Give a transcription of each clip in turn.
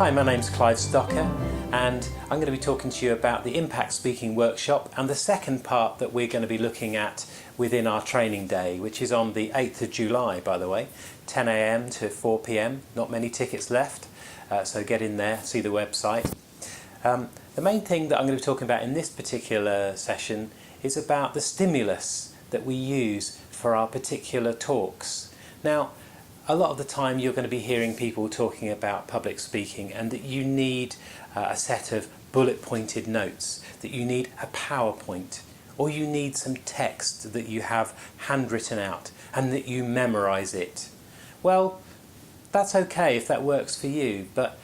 Hi, my name's Clive Stocker and I'm going to be talking to you about the Impact Speaking Workshop and the second part that we're going to be looking at within our training day, which is on the 8th of July, by the way, 10 a.m. to 4 p.m. Not many tickets left, so get in there, see the website. The main thing that I'm going to be talking about in this particular session is about the stimulus that we use for our particular talks. Now, a lot of the time you're going to be hearing people talking about public speaking and that you need a set of bullet pointed notes, that you need a PowerPoint, or you need some text that you have handwritten out and that you memorize it. Well, that's okay if that works for you, but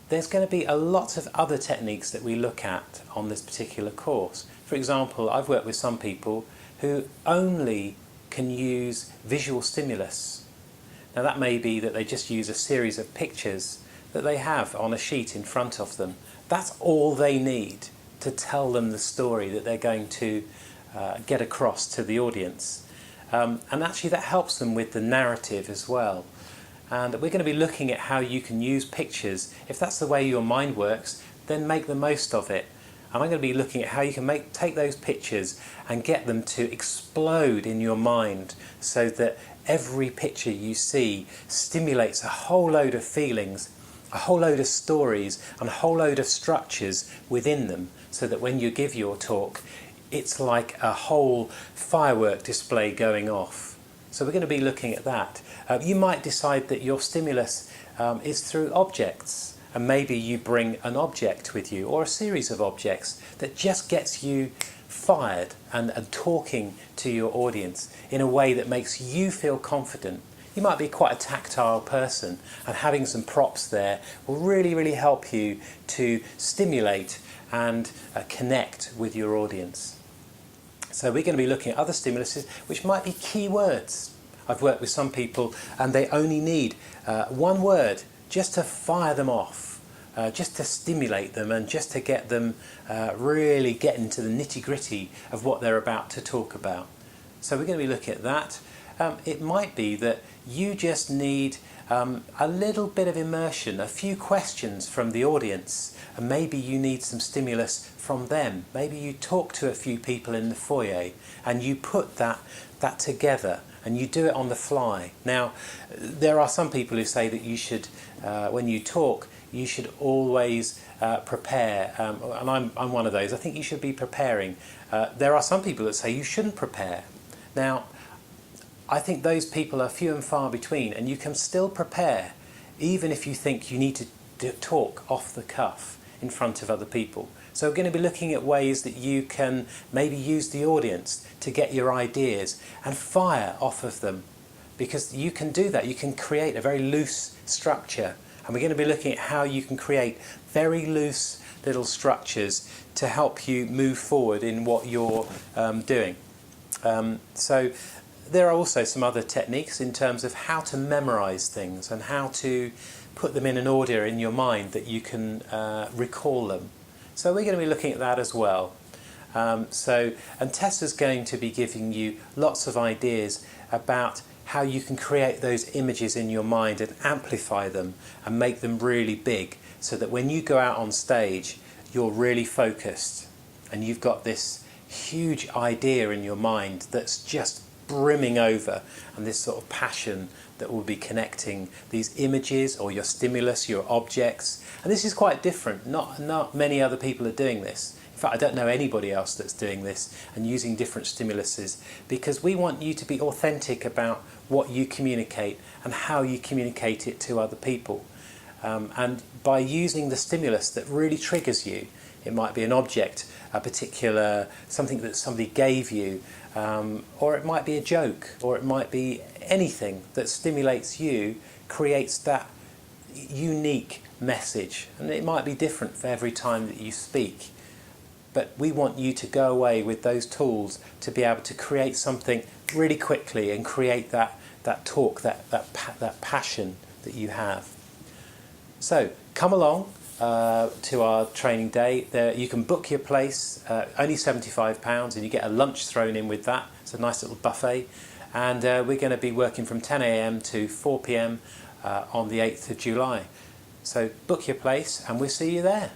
there's going to be a lot of other techniques that we look at on this particular course. For example, I've worked with some people who only can use visual stimulus. Now that may be that they just use a series of pictures that they have on a sheet in front of them. That's all they need to tell them the story that they're going to get across to the audience. And actually that helps them with the narrative as well. And we're going to be looking at how you can use pictures. If that's the way your mind works, then make the most of it. And I'm going to be looking at how you can take those pictures and get them to explode in your mind so that every picture you see stimulates a whole load of feelings, a whole load of stories and a whole load of structures within them, so that when you give your talk it's like a whole firework display going off. So we're going to be looking at that. You might decide that your stimulus is through objects, and maybe you bring an object with you or a series of objects that just gets you fired and talking to your audience in a way that makes you feel confident. You might be quite a tactile person, and having some props there will really help you to stimulate and connect with your audience. So we're going to be looking at other stimuluses which might be key words. I've worked with some people and they only need one word just to fire them off. Just to stimulate them and just to get them really get into the nitty-gritty of what they're about to talk about. So we're going to be looking at that. It might be that you just need a little bit of immersion, a few questions from the audience, and maybe you need some stimulus from them. Maybe you talk to a few people in the foyer and you put that together and you do it on the fly. Now, there are some people who say that you should, when you talk, you should always prepare, and I'm one of those. I think you should be preparing. There are some people that say you shouldn't prepare. Now, I think those people are few and far between, and you can still prepare even if you think you need to talk off the cuff in front of other people. So we're going to be looking at ways that you can maybe use the audience to get your ideas and fire off of them, because you can do that. You can create a very loose structure. And we're going to be looking at how you can create very loose little structures to help you move forward in what you're doing. So there are also some other techniques in terms of how to memorize things and how to put them in an order in your mind that you can recall them. So we're going to be looking at that as well. And Tessa's going to be giving you lots of ideas about how you can create those images in your mind and amplify them and make them really big, so that when you go out on stage you're really focused and you've got this huge idea in your mind that's just brimming over, and this sort of passion that will be connecting these images or your stimulus, your objects. And this is quite different. Not many other people are doing this. In fact, I don't know anybody else that's doing this and using different stimuluses, because we want you to be authentic about what you communicate and how you communicate it to other people. And by using the stimulus that really triggers you, it might be an object, a particular, something that somebody gave you, or it might be a joke, or it might be anything that stimulates you, creates that unique message. And it might be different for every time that you speak. But we want you to go away with those tools to be able to create something really quickly and create that talk, that passion that you have. So come along to our training day. You can book your place, only £75, and you get a lunch thrown in with that. It's a nice little buffet. And we're going to be working from 10 a.m. to 4 p.m. On the 8th of July. So book your place and we'll see you there.